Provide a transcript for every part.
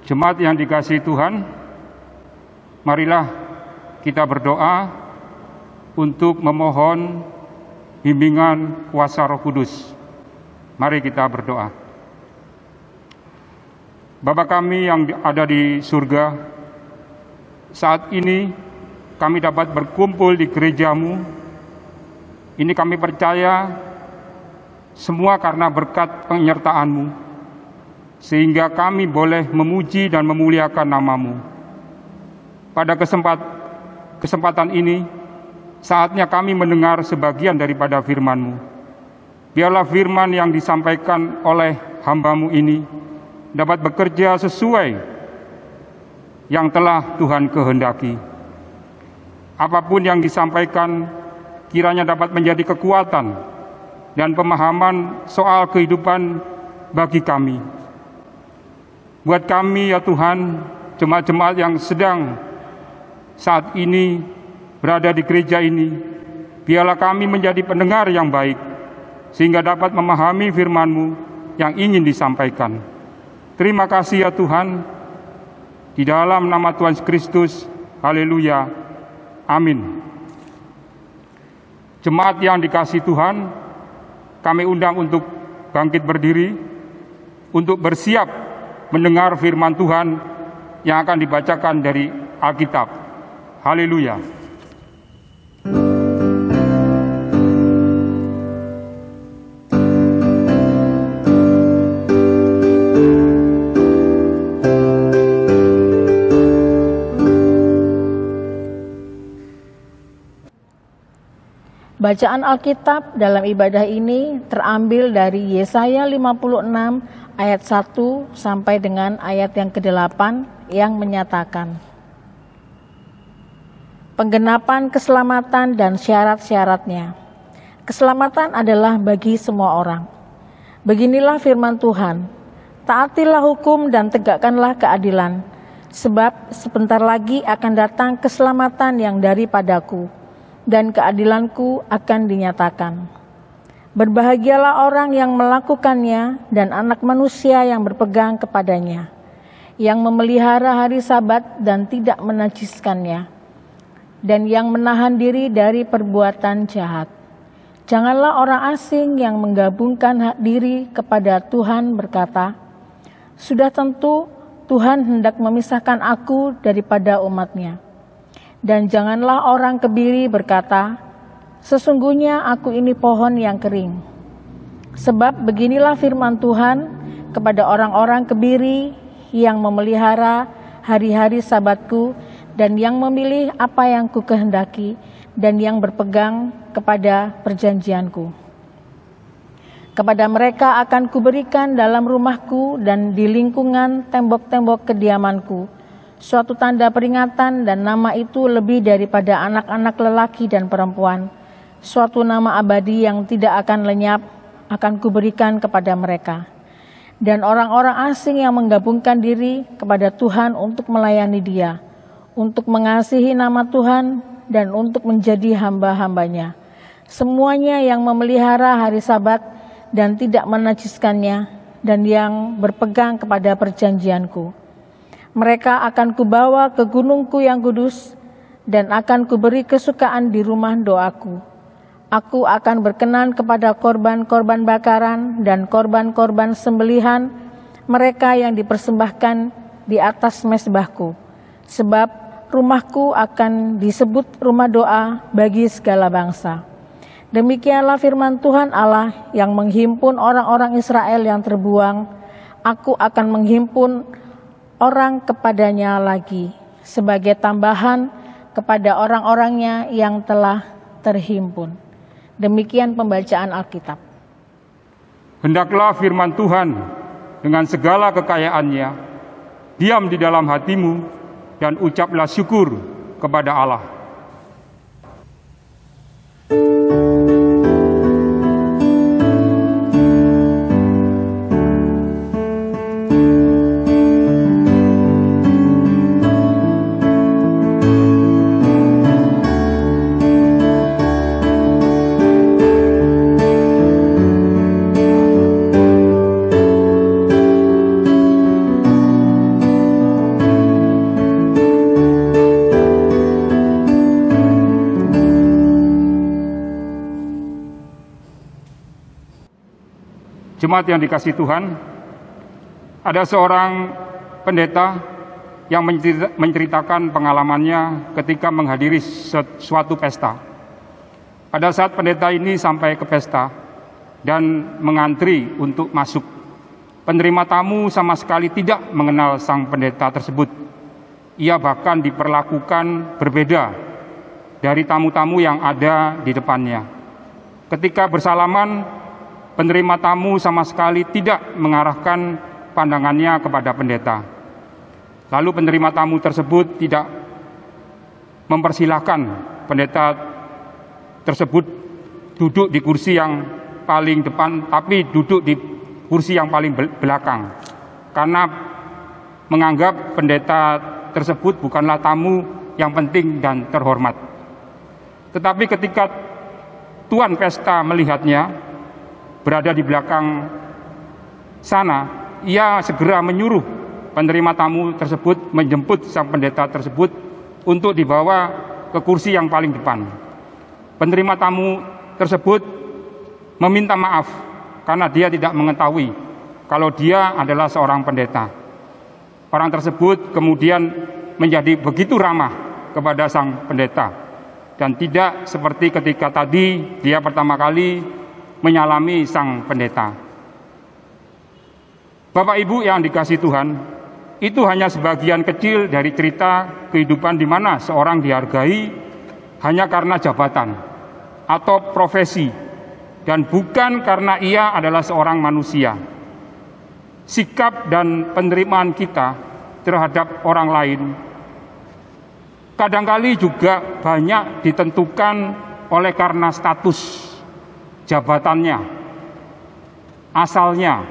Jemaat yang dikasihi Tuhan, marilah kita berdoa untuk memohon bimbingan kuasa Roh Kudus. Mari kita berdoa. Bapa kami yang ada di surga, saat ini kami dapat berkumpul di gereja-Mu. Ini kami percaya semua karena berkat penyertaan-Mu, sehingga kami boleh memuji dan memuliakan nama-Mu. Pada kesempatan ini, saatnya kami mendengar sebagian daripada firman-Mu. Biarlah firman yang disampaikan oleh hamba-Mu ini dapat bekerja sesuai yang telah Tuhan kehendaki. Apapun yang disampaikan kiranya dapat menjadi kekuatan dan pemahaman soal kehidupan bagi kami. Buat kami ya Tuhan, jemaat-jemaat yang sedang saat ini berada di gereja ini, biarlah kami menjadi pendengar yang baik, sehingga dapat memahami firman-Mu yang ingin disampaikan. Terima kasih ya Tuhan, di dalam nama Tuhan Yesus Kristus, haleluya, amin. Jemaat yang dikasihi Tuhan, kami undang untuk bangkit berdiri, untuk bersiap mendengar firman Tuhan yang akan dibacakan dari Alkitab. Haleluya. Bacaan Alkitab dalam ibadah ini terambil dari Yesaya 56 ayat 1 sampai dengan ayat yang ke-8 yang menyatakan, penggenapan keselamatan dan syarat-syaratnya. Keselamatan adalah bagi semua orang. Beginilah firman Tuhan, taatilah hukum dan tegakkanlah keadilan, sebab sebentar lagi akan datang keselamatan yang daripadaku, dan keadilanku akan dinyatakan. Berbahagialah orang yang melakukannya dan anak manusia yang berpegang kepadanya, yang memelihara hari Sabat dan tidak menajiskannya, dan yang menahan diri dari perbuatan jahat. Janganlah orang asing yang menggabungkan diri kepada Tuhan berkata, sudah tentu Tuhan hendak memisahkan aku daripada umat-Nya. Dan janganlah orang kebiri berkata, sesungguhnya aku ini pohon yang kering. Sebab beginilah firman Tuhan kepada orang-orang kebiri yang memelihara hari-hari Sabatku dan yang memilih apa yang ku kehendaki dan yang berpegang kepada perjanjianku. Kepada mereka akan kuberikan dalam rumahku dan di lingkungan tembok-tembok kediamanku suatu tanda peringatan, dan nama itu lebih daripada anak-anak lelaki dan perempuan. Suatu nama abadi yang tidak akan lenyap akan kuberikan kepada mereka. Dan orang-orang asing yang menggabungkan diri kepada Tuhan untuk melayani Dia, untuk mengasihi nama Tuhan dan untuk menjadi hamba-hambanya. Semuanya yang memelihara hari Sabat dan tidak menajiskannya, dan yang berpegang kepada perjanjianku. Mereka akan kubawa ke gunungku yang kudus, dan akan kuberi kesukaan di rumah doaku. Aku akan berkenan kepada korban-korban bakaran dan korban-korban sembelihan mereka yang dipersembahkan di atas mezbahku. Sebab rumahku akan disebut rumah doa bagi segala bangsa. Demikianlah firman Tuhan Allah yang menghimpun orang-orang Israel yang terbuang. Aku akan menghimpun orang kepadanya lagi, sebagai tambahan kepada orang-orangnya yang telah terhimpun. Demikian pembacaan Alkitab. Hendaklah firman Tuhan dengan segala kekayaannya diam di dalam hatimu, dan ucaplah syukur kepada Allah. Jemaat yang dikasihi Tuhan, ada seorang pendeta yang menceritakan pengalamannya ketika menghadiri suatu pesta. Pada saat pendeta ini sampai ke pesta dan mengantri untuk masuk, penerima tamu sama sekali tidak mengenal sang pendeta tersebut. Ia bahkan diperlakukan berbeda dari tamu-tamu yang ada di depannya. Ketika bersalaman, penerima tamu sama sekali tidak mengarahkan pandangannya kepada pendeta. Lalu penerima tamu tersebut tidak mempersilahkan pendeta tersebut duduk di kursi yang paling depan, tapi duduk di kursi yang paling belakang, karena menganggap pendeta tersebut bukanlah tamu yang penting dan terhormat. Tetapi ketika tuan pesta melihatnya berada di belakang sana, ia segera menyuruh penerima tamu tersebut menjemput sang pendeta tersebut untuk dibawa ke kursi yang paling depan. Penerima tamu tersebut meminta maaf karena dia tidak mengetahui kalau dia adalah seorang pendeta. Orang tersebut kemudian menjadi begitu ramah kepada sang pendeta, dan tidak seperti ketika tadi dia pertama kali menyalami sang pendeta. Bapak Ibu yang dikasihi Tuhan, itu hanya sebagian kecil dari cerita kehidupan di mana seorang dihargai hanya karena jabatan atau profesi, dan bukan karena ia adalah seorang manusia. Sikap dan penerimaan kita terhadap orang lain kadangkali juga banyak ditentukan oleh karena status jabatannya, asalnya,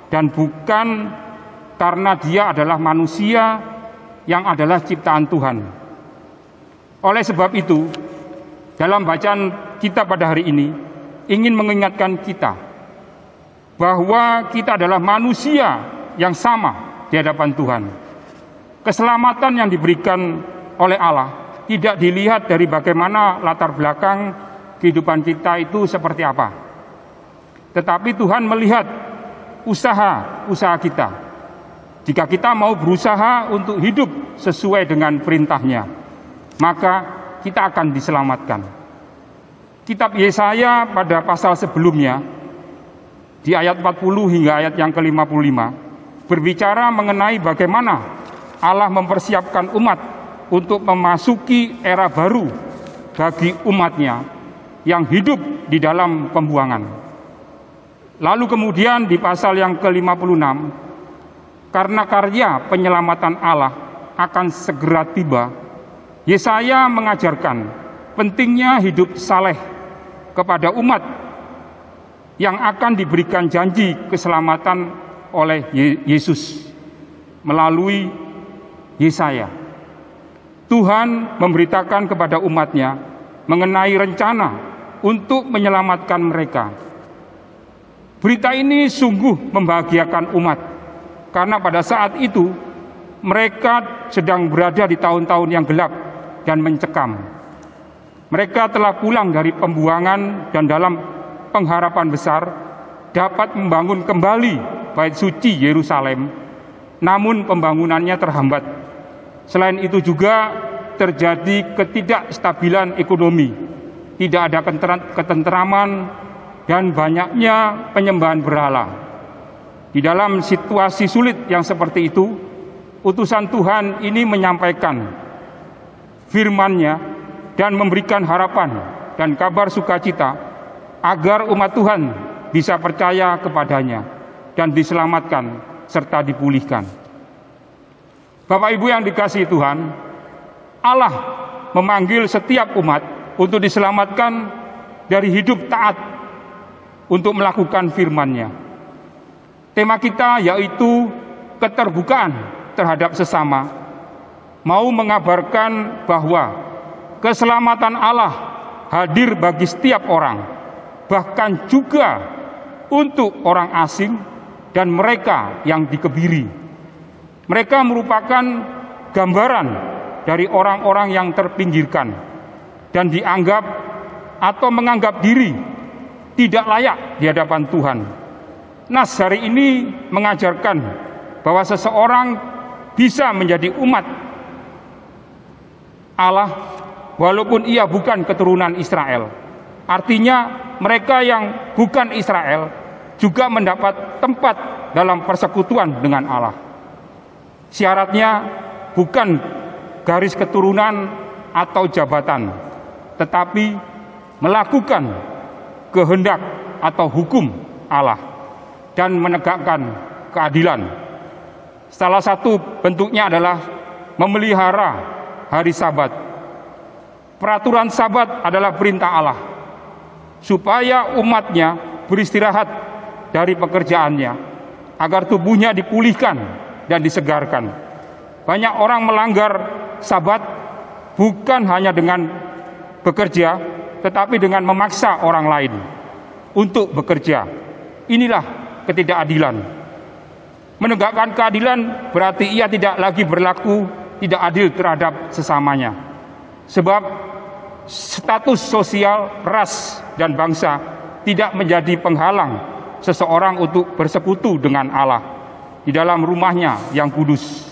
dan bukan karena dia adalah manusia yang adalah ciptaan Tuhan. Oleh sebab itu, dalam bacaan kita pada hari ini ingin mengingatkan kita bahwa kita adalah manusia yang sama di hadapan Tuhan. Keselamatan yang diberikan oleh Allah tidak dilihat dari bagaimana latar belakang kehidupan kita itu seperti apa, tetapi Tuhan melihat usaha kita. Jika kita mau berusaha untuk hidup sesuai dengan perintahnya, maka kita akan diselamatkan. Kitab Yesaya pada pasal sebelumnya, di ayat 40 hingga ayat yang ke-55, berbicara mengenai bagaimana Allah mempersiapkan umat untuk memasuki era baru bagi umatnya yang hidup di dalam pembuangan. Lalu kemudian di pasal yang ke-56, karena karya penyelamatan Allah akan segera tiba, Yesaya mengajarkan pentingnya hidup saleh kepada umat yang akan diberikan janji keselamatan oleh Yesus melalui Yesaya. Tuhan memberitakan kepada umatnya mengenai rencana untuk menyelamatkan mereka. Berita ini sungguh membahagiakan umat, karena pada saat itu mereka sedang berada di tahun-tahun yang gelap dan mencekam. Mereka telah pulang dari pembuangan dan dalam pengharapan besar dapat membangun kembali bait suci Yerusalem, namun pembangunannya terhambat. Selain itu juga terjadi ketidakstabilan ekonomi, tidak ada ketenteraman, dan banyaknya penyembahan berhala. Di dalam situasi sulit yang seperti itu, utusan Tuhan ini menyampaikan firman-Nya dan memberikan harapan dan kabar sukacita agar umat Tuhan bisa percaya kepadanya dan diselamatkan serta dipulihkan. Bapak Ibu yang dikasihi Tuhan, Allah memanggil setiap umat untuk diselamatkan dari hidup taat untuk melakukan firman-Nya. Tema kita yaitu keterbukaan terhadap sesama, mau mengabarkan bahwa keselamatan Allah hadir bagi setiap orang, bahkan juga untuk orang asing dan mereka yang dikebiri. Mereka merupakan gambaran dari orang-orang yang terpinggirkan dan dianggap atau menganggap diri tidak layak di hadapan Tuhan. Nas hari ini mengajarkan bahwa seseorang bisa menjadi umat Allah walaupun ia bukan keturunan Israel. Artinya mereka yang bukan Israel juga mendapat tempat dalam persekutuan dengan Allah. Syaratnya bukan garis keturunan atau jabatan, tetapi melakukan kehendak atau hukum Allah dan menegakkan keadilan. Salah satu bentuknya adalah memelihara hari Sabat. Peraturan Sabat adalah perintah Allah supaya umatnya beristirahat dari pekerjaannya agar tubuhnya dipulihkan dan disegarkan. Banyak orang melanggar Sabat bukan hanya dengan bekerja, tetapi dengan memaksa orang lain untuk bekerja. Inilah ketidakadilan. Menegakkan keadilan berarti ia tidak lagi berlaku tidak adil terhadap sesamanya. Sebab status sosial, ras, dan bangsa tidak menjadi penghalang seseorang untuk bersekutu dengan Allah di dalam rumahnya yang kudus.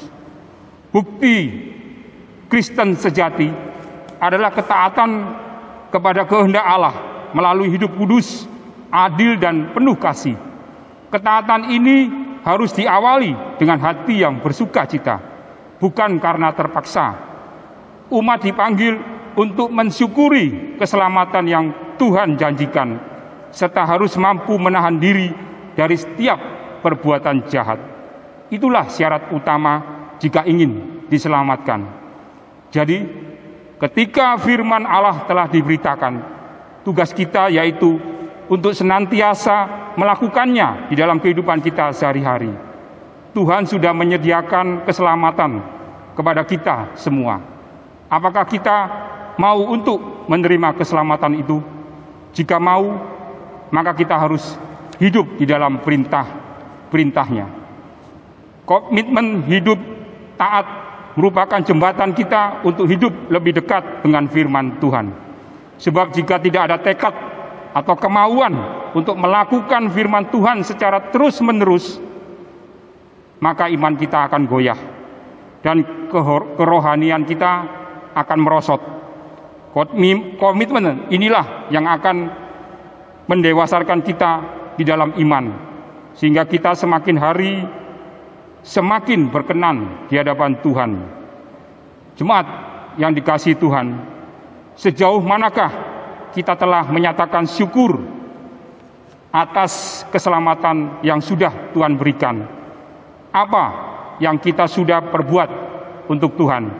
Bukti Kristen sejati adalah ketaatan kepada kehendak Allah melalui hidup kudus, adil, dan penuh kasih. Ketaatan ini harus diawali dengan hati yang bersuka cita, bukan karena terpaksa. Umat dipanggil untuk mensyukuri keselamatan yang Tuhan janjikan, serta harus mampu menahan diri dari setiap perbuatan jahat. Itulah syarat utama jika ingin diselamatkan. Jadi, ketika firman Allah telah diberitakan, tugas kita yaitu untuk senantiasa melakukannya di dalam kehidupan kita sehari-hari. Tuhan sudah menyediakan keselamatan kepada kita semua. Apakah kita mau untuk menerima keselamatan itu? Jika mau, maka kita harus hidup di dalam perintah-perintahnya. Komitmen hidup taat merupakan jembatan kita untuk hidup lebih dekat dengan firman Tuhan. Sebab jika tidak ada tekad atau kemauan untuk melakukan firman Tuhan secara terus-menerus, maka iman kita akan goyah dan kerohanian kita akan merosot. Komitmen inilah yang akan mendewasarkan kita di dalam iman, sehingga kita semakin hari semakin berkenan di hadapan Tuhan. Jemaat yang dikasihi Tuhan, sejauh manakah kita telah menyatakan syukur atas keselamatan yang sudah Tuhan berikan? Apa yang kita sudah perbuat untuk Tuhan?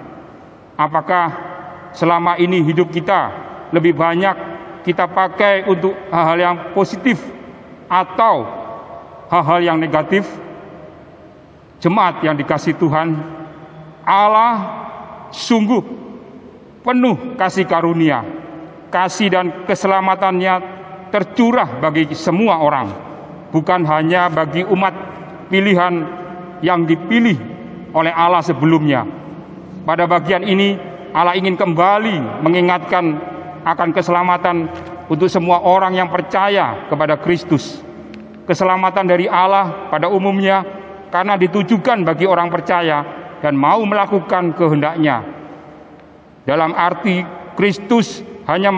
Apakah selama ini hidup kita lebih banyak kita pakai untuk hal-hal yang positif atau hal-hal yang negatif? Jemaat yang dikasihi Tuhan, Allah sungguh penuh kasih karunia. Kasih dan keselamatannya tercurah bagi semua orang, bukan hanya bagi umat pilihan yang dipilih oleh Allah sebelumnya. Pada bagian ini Allah ingin kembali mengingatkan akan keselamatan untuk semua orang yang percaya kepada Kristus. Keselamatan dari Allah pada umumnya karena ditujukan bagi orang percaya dan mau melakukan kehendaknya. Dalam arti Kristus hanya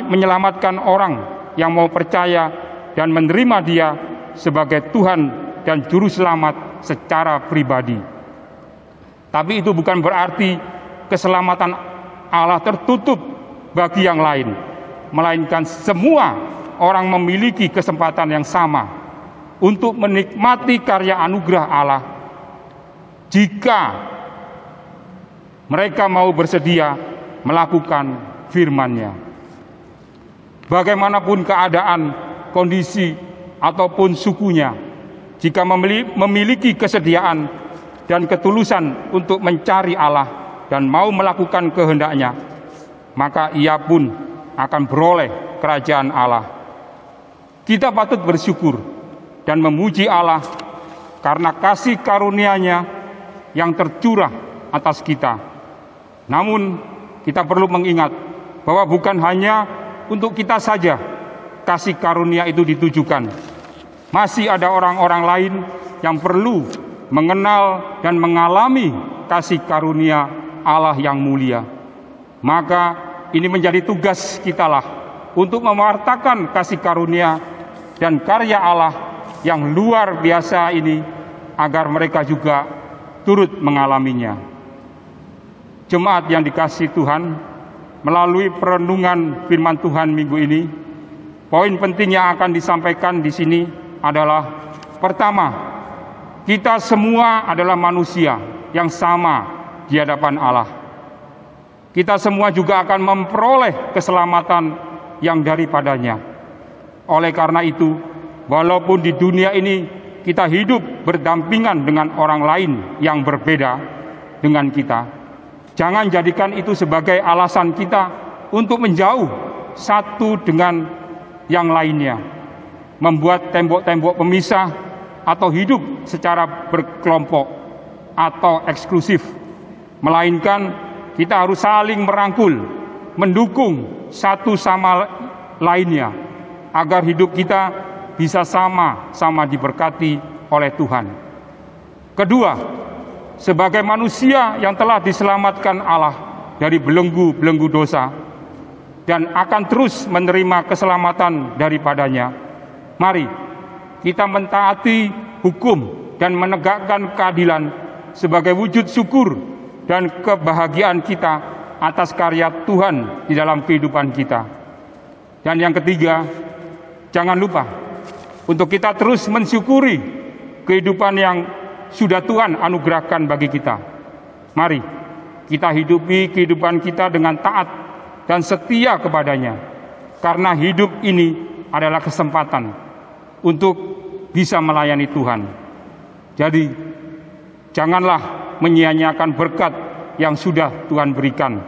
menyelamatkan orang yang mau percaya dan menerima Dia sebagai Tuhan dan Juru Selamat secara pribadi. Tapi itu bukan berarti keselamatan Allah tertutup bagi yang lain, melainkan semua orang memiliki kesempatan yang sama untuk menikmati karya anugerah Allah jika mereka mau bersedia melakukan firman-Nya. Bagaimanapun keadaan, kondisi, ataupun sukunya, jika memiliki kesediaan dan ketulusan untuk mencari Allah dan mau melakukan kehendak-Nya, maka ia pun akan beroleh kerajaan Allah. Kita patut bersyukur dan memuji Allah karena kasih karunia-Nya yang tercurah atas kita. Namun kita perlu mengingat bahwa bukan hanya untuk kita saja kasih karunia itu ditujukan, Masih ada orang-orang lain yang perlu mengenal dan mengalami kasih karunia Allah yang mulia. Maka ini menjadi tugas kitalah untuk mewartakan kasih karunia dan karya Allah yang luar biasa ini agar mereka juga turut mengalaminya. Jemaat yang dikasihi Tuhan, melalui perenungan firman Tuhan minggu ini, poin penting yang akan disampaikan di sini adalah pertama, kita semua adalah manusia yang sama di hadapan Allah. Kita semua juga akan memperoleh keselamatan yang daripadanya. Oleh karena itu, walaupun di dunia ini kita hidup berdampingan dengan orang lain yang berbeda dengan kita, jangan jadikan itu sebagai alasan kita untuk menjauh satu dengan yang lainnya, membuat tembok-tembok pemisah atau hidup secara berkelompok atau eksklusif. Melainkan kita harus saling merangkul, mendukung satu sama lainnya, agar hidup kita bisa sama-sama diberkati oleh Tuhan. Kedua, sebagai manusia yang telah diselamatkan Allah dari belenggu-belenggu dosa dan akan terus menerima keselamatan daripadanya, mari kita mentaati hukum dan menegakkan keadilan sebagai wujud syukur dan kebahagiaan kita atas karya Tuhan di dalam kehidupan kita. Dan yang ketiga, jangan lupa untuk kita terus mensyukuri kehidupan yang sudah Tuhan anugerahkan bagi kita. Mari kita hidupi kehidupan kita dengan taat dan setia kepadanya, karena hidup ini adalah kesempatan untuk bisa melayani Tuhan. Jadi janganlah menyia-nyiakan berkat yang sudah Tuhan berikan,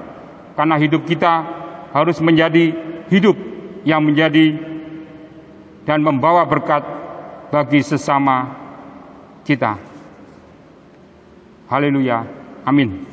karena hidup kita harus menjadi hidup yang menjadi dan membawa berkat bagi sesama kita. Haleluya, amin.